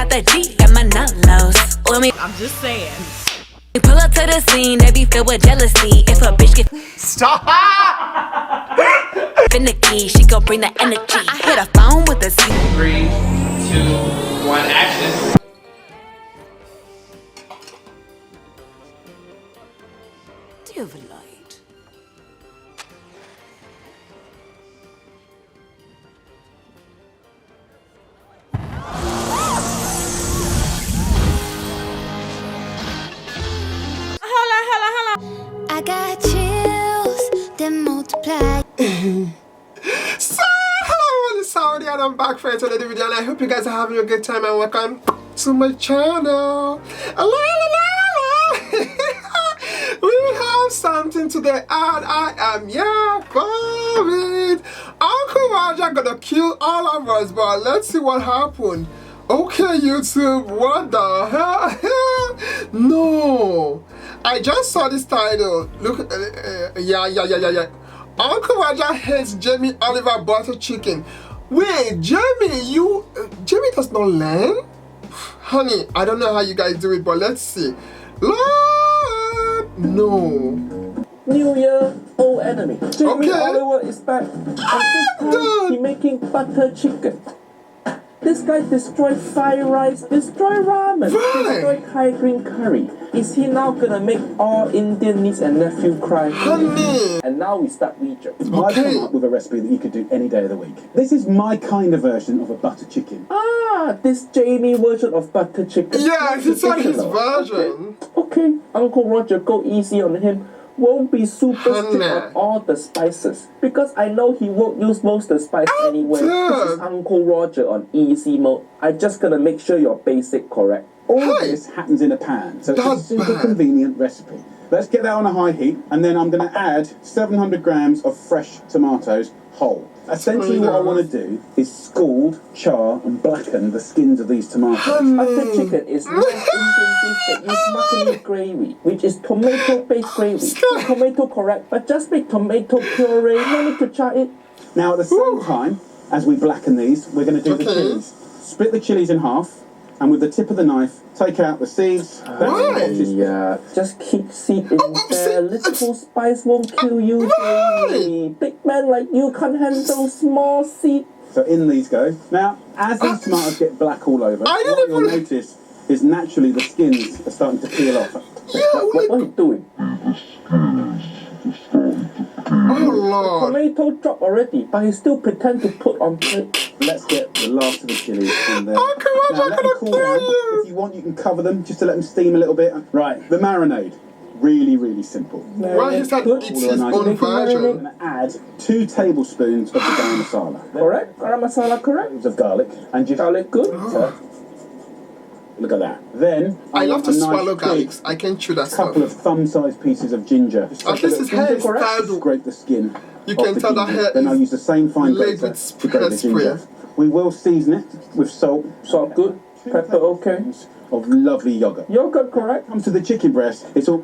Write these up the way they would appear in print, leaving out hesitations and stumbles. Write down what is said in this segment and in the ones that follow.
got that G, got my nullos. I'm just saying. We pull up to the scene, they be filled with jealousy. If a bitch get Stop! finicky, she gon' bring the energy. I hit a phone with a 3, 2, 1, action. dear light. I got chills that multiply. So, hello everyone, it's Saudi and I'm back for another video and I hope you guys are having a good time and welcome to my channel. We have something today and I am here for it. Uncle Roger gonna kill all of us, but let's see what happened. Okay, YouTube, what the hell? No, I just saw this title. Look, yeah. Uncle Roger hates Jamie Oliver butter chicken. Wait, Jamie does not learn? Honey, I don't know how you guys do it, but let's see. Lord, no. New Year, old enemy. Jamie Oliver is back. And this time, he making butter chicken. This guy destroyed fried rice, destroyed ramen, destroyed Thai green curry. Is he now gonna make all Indian niece and nephew cry? Honey! And now we start Egypt. I've come up with a recipe that you could do any day of the week. This is my kind of version of a butter chicken. Ah, this Jamie version of butter chicken. Yes, it's like his version. Okay, Uncle Roger, go easy on him. Won't be super strict on all the spices because I know he won't use most of the spice anyway. This is Uncle Roger on easy mode. I just gonna make sure you're basic correct. All of this happens in a pan, so it's a super convenient recipe. Let's get that on a high heat, and then I'm gonna add 700 grams of fresh tomatoes whole. Essentially what I want to do is scald, char and blacken the skins of these tomatoes. Butter chicken is North Indian dish that use macaroni gravy, which is tomato-based gravy. Is tomato correct, but just make tomato puree, no need to char it. Now at the same time, as we blacken these, we're going to do the chilies. Split the chilies in half, and with the tip of the knife, take out the seeds. Yeah, just keep seed in there. Little spice won't kill you, Jamie. Big man like you can't handle small seed. So in these go. Now, as these tomatoes get black all over, what you'll notice is naturally the skins are starting to peel off. What are you doing? Oh Lord. The tomato dropped already, but he still pretend to put on plate. Let's get the last of the chilies in there. Now let them cool down. If you want, you can cover them just to let them steam a little bit. Right, the marinade. Really simple. Well, he said it's his own version. I'm going to add 2 tablespoons of the garam masala. Correct? Garam masala correct? Of garlic. And just garlic good. Look at that. Then I love to swallow garlic. I can chew that stuff. A couple of thumb-sized pieces of ginger. At least his hair is to scrape the skin. You can tell that hair. Then I'll use the same fine grater to grate the ginger. We will season it with salt. Salt good. Pepper okay. Of lovely yogurt. Yogurt correct. Comes to the chicken breast. It's all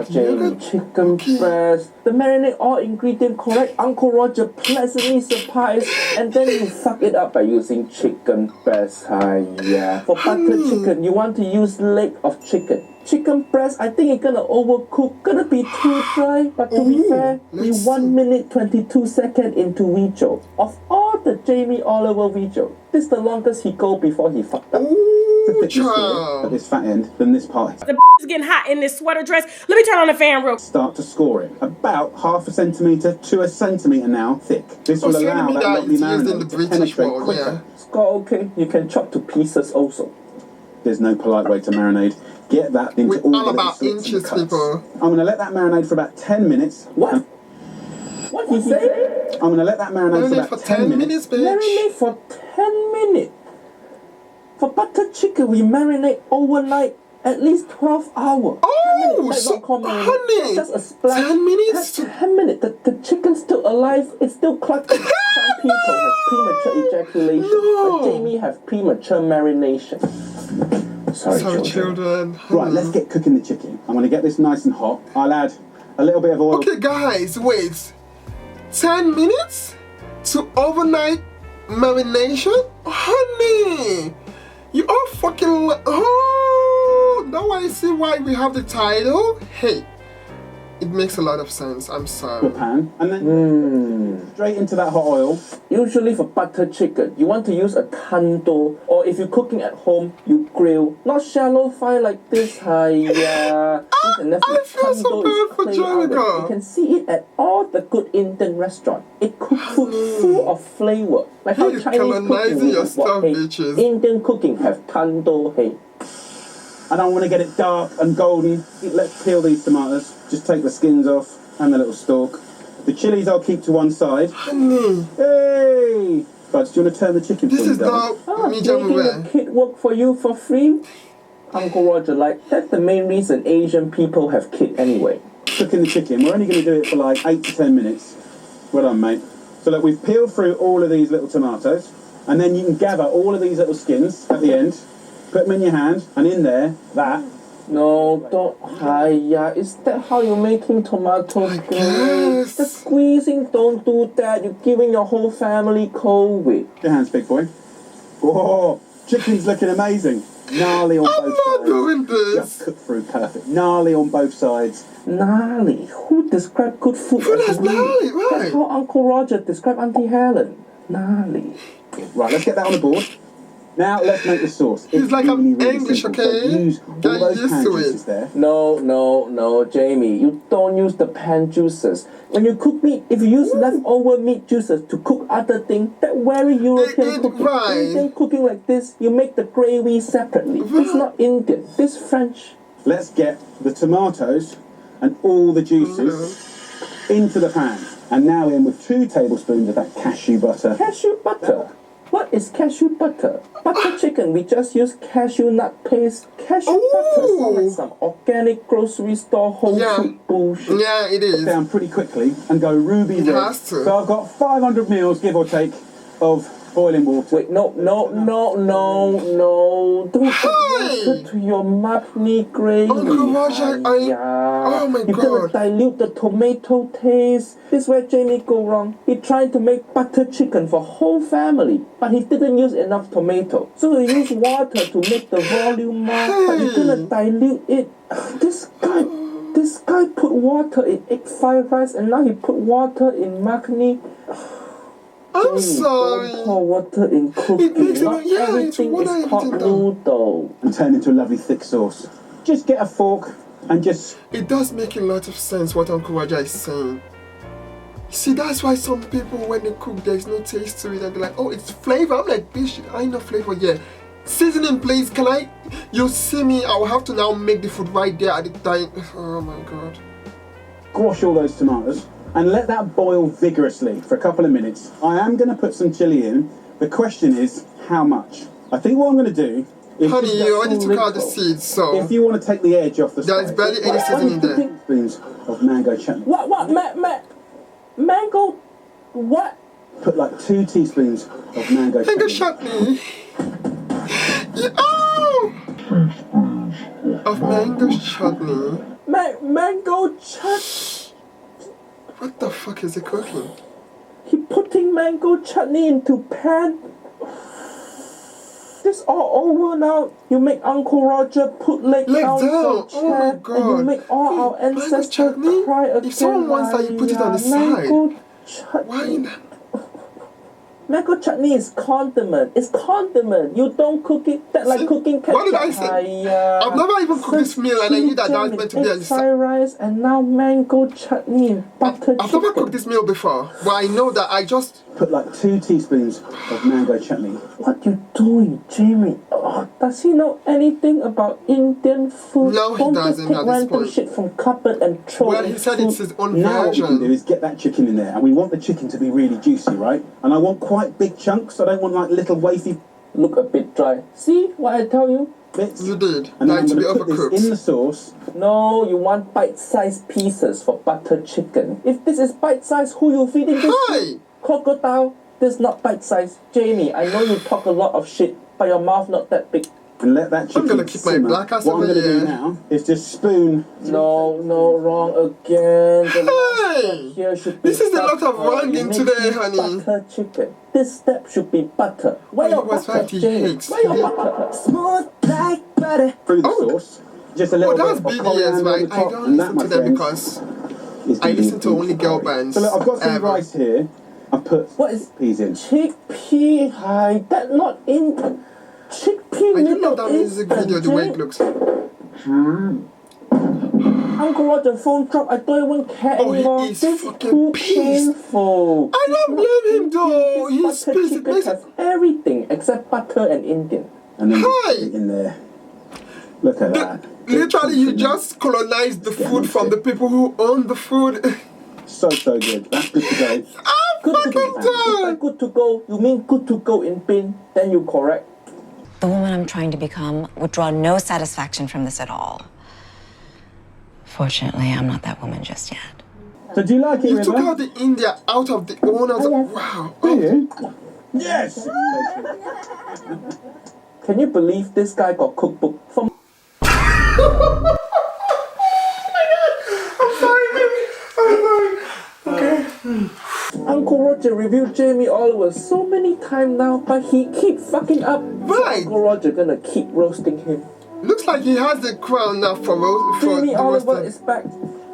Jamie, chicken breast. The marinade all ingredient correct. Uncle Roger pleasantly surprised, and then you fuck it up by using chicken breast. For butter chicken, you want to use leg of chicken. Chicken breast, I think it's gonna overcook, gonna be too dry. But to be fair, we 1 minute 22 seconds into video. Of all the Jamie Oliver video, this is the longest he go before he fucked up. At this fat end, then this part. The is getting hot in this sweater dress. Let me turn on the fan real quick. Start to score it. About 1/2 centimetre to 1 centimetre now thick. This will allow that lovely marinade to penetrate quicker. Score okay. You can chop to pieces also. There's no polite way to marinade. Get that into all all the about slits and inches, cuts. people. I'm going to let that marinade for about 10 minutes. What? What did he say? I'm going to let that marinade for about 10 minutes. Marinate for 10 minutes? For butter chicken, we marinate overnight at least 12 hours. Oh, so honey, just a splash. 10 minutes? 10 minutes. The chicken's still alive. It's still clucking. Some people have premature ejaculation. But Jamie have premature marination. Sorry, children. Right, let's get cooking the chicken. I'm going to get this nice and hot. I'll add a little bit of oil. Okay, guys, wait. 10 minutes to overnight marination? Honey, You are fucking. Oh, now I see why we have the title. Hey, it makes a lot of sense. I'm sorry. The pan, and then straight into that hot oil. Usually for butter chicken, you want to use a tandoor, or if you're cooking at home, you grill. Not shallow fry like this. Hiya. I feel so bad for Jenica. You can see it at all the good Indian restaurants. It cooks food full of flavor. Like how You're Chinese colonizing cooking your is stuff, hey, bitches. Indian cooking have tandoor. Hey. I don't want to get it dark and golden. Let's peel these tomatoes. Just take the skins off and the little stalk. The chilies I'll keep to one side. Honey, Hey! Buds, do you want to turn the chicken this for me, is darling? now medium Making rare. a kid work for you for free? Uncle Roger, like, that's the main reason Asian people have kids anyway. Cooking the chicken. We're only going to do it for like 8 to 10 minutes. Well done, mate. So look, we've peeled through all of these little tomatoes, and then you can gather all of these little skins at the end, put them in your hand, and in there, that. No, don't. Hiya, is that how you're making tomatoes great? Yes. The squeezing, don't do that. You're giving your whole family COVID. Your hands, big boy. Oh, chicken's looking amazing. Gnarly on I'm both not sides. doing Just this. cooked through perfect. Gnarly on both sides. Gnarly. Who described good food Who as does gnarly? Right. That's how Uncle Roger described Auntie Helen. Gnarly. Right, let's get that on the board. Now let's make the sauce. He's It's like, I'm really English, simple. okay? So use all Get those used pan to it. juices there. No, Jamie. You don't use the pan juices. When you cook meat, if you use leftover meat juices to cook other things, that very European cooking. right. Indian cooking like this, you make the gravy separately. It's not Indian. This French. Let's get the tomatoes and all the juices into the pan. And now in with 2 tablespoons of that cashew butter. Cashew butter. What is cashew butter? Butter chicken, we just use cashew nut paste. Cashew butter sounds like some organic grocery store whole food bullshit. Yeah, it is. Down pretty quickly and go ruby red. has to. So I've got 500 mils, give or take, of boiling water. Wait, no. Don't put water to your makni gravy. Uncle Roger, oh my You're gonna God. dilute the tomato taste. This is where Jamie go wrong. He tried to make butter chicken for whole family, but he didn't use enough tomato. So he used water to make the volume more, but you're gonna dilute it. This guy put water in egg fried rice and now he put water in makni. I'm sorry. Don't pour water in cooking. It makes Not it's everything what is I pot did now. noodle. And turn into a lovely thick sauce. Just get a fork and just... It does make a lot of sense what Uncle Roger is saying. See, that's why some people, when they cook, there's no taste to it, and they're like, oh, it's flavor. I'm like, bitch, I know flavor, yeah. Seasoning, please. Can I? You see me, I will have to now make the food right there at the time. Oh my God. Squash all those tomatoes and let that boil vigorously for a couple of minutes. I am going to put some chilli in. The question is, how much? I think what I'm going to do is... Honey, just you already a took out the little. seeds, so If you want to take the edge off the there's spice, barely any seasoning there. spoons of mango chutney. What? Mango? What? Put like 2 teaspoons of mango Mango chutney. chutney. Oh! Of mango chutney. Mango chutney. What the fuck is he cooking? He putting mango chutney into pan. This all over now. You make Uncle Roger put leg down down. for Oh my chat, God. and you make all our Mango ancestors chutney? cry again. If someone wants that, you put it on the side. Mango chutney. Why not? Mango chutney is condiment. It's condiment. You don't cook it that like See, cooking ketchup. what did I say? I've never even cooked this meal, and I knew that was meant to be on the side. fried rice and now mango chutney and butter I've never cooked this meal before, but I know that I just... Put like 2 teaspoons of mango chutney. What you doing, Jamie? Oh, does he know anything about Indian food? No, he Don't doesn't just take at this random point. shit from cupboard and throw Well, it he in said food. it's his own Now what we can do version. is get that chicken in there, and we want the chicken to be really juicy, right? And I want quite big chunks. I don't want like little wafy Look a bit dry. See what I tell you? bits. You did. And then Like I'm to be going to put this in the overcooked. sauce. No, you want bite-sized pieces for butter chicken. If this is bite-sized, who you feeding this Hi! to? Crocodile? This is not bite-sized. Jamie, I know you talk a lot of shit, but your mouth not that big. And let that chicken gonna keep my simmer. black ass What I'm over going to do here. now is just spoon. No, wrong again. The last Hey! Here should be This is a lot of butter. wrangling You today, make honey. Butter chicken. This step should be butter. Where your was butter, right, he Jamie? hates. Where your butter? Smooth like butter. Through the Oh. sauce. Just a little Oh, that's bit of BDS, coriander right? on the I top, don't and that, listen my to them friends, because is I the listen to beef only girl curry. bands. So look, I've got some ever. rice here. I've put What is peas in. chickpea? Hi, that not in chickpea. I do little love that music video, the way it looks. Uncle Roger, phone drop. I don't even care Oh, he anymore. is This is fucking too pissed. painful. I don't blame him though. This He's butter pissed. It chicken makes has everything except butter and Indian. And then Hi. just put it in there. Look at that. Literally, you just colonized the food from the people who own the food. So good. That's good to go. I'm Good to fucking go. done. Good to go. You mean good to go in bin? Then you correct. The woman I'm trying to become would draw no satisfaction from this at all. Fortunately, I'm not that woman just yet. So do you like it, You River? took out the India out of the owners. Wow. Do you? Yes! Can you believe this guy got cookbook from? Uncle Roger reviewed Jamie Oliver so many times now, but he keep fucking up. Right. Uncle Roger gonna keep roasting him. Looks like he has the crown now for Jamie the Oliver roasted. is back,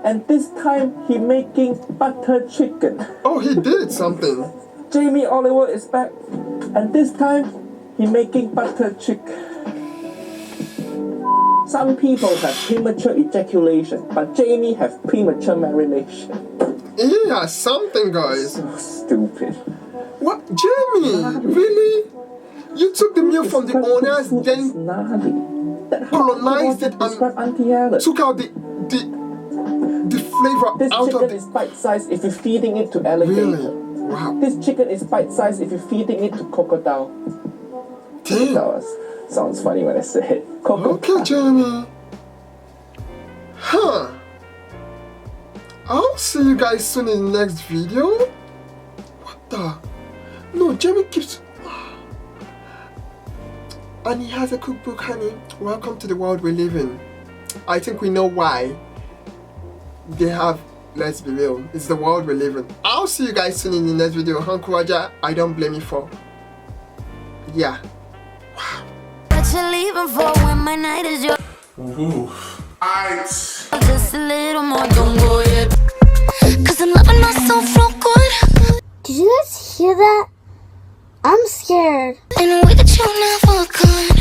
and this time he making butter chicken. Oh, he did something. Jamie Oliver is back, and this time he making butter chicken. Some people have premature ejaculation, but Jamie have premature marination. He has something, guys. So stupid. What, Jamie? Really? You took the milk from the owners, then colonized it and took out the flavor This out chicken of is the. bite-sized if you're feeding it to alligator. Really? Wow. This chicken is bite-sized if you're feeding it to crocodile. Damn. Sounds funny when I say it. Okay, Jamie. Huh. I'll see you guys soon in the next video. What the? No, Jamie keeps. And he has a cookbook, honey. Welcome to the world we live in. I think we know why they have. Let's be real. It's the world we live in. I'll see you guys soon in the next video. Uncle Roger, I don't blame you for. Yeah. What you leaving for when my night is yours? Just a little more, don't go yet. Cause I'm loving myself real good. Did you guys hear that? I'm scared. In a way that you never could.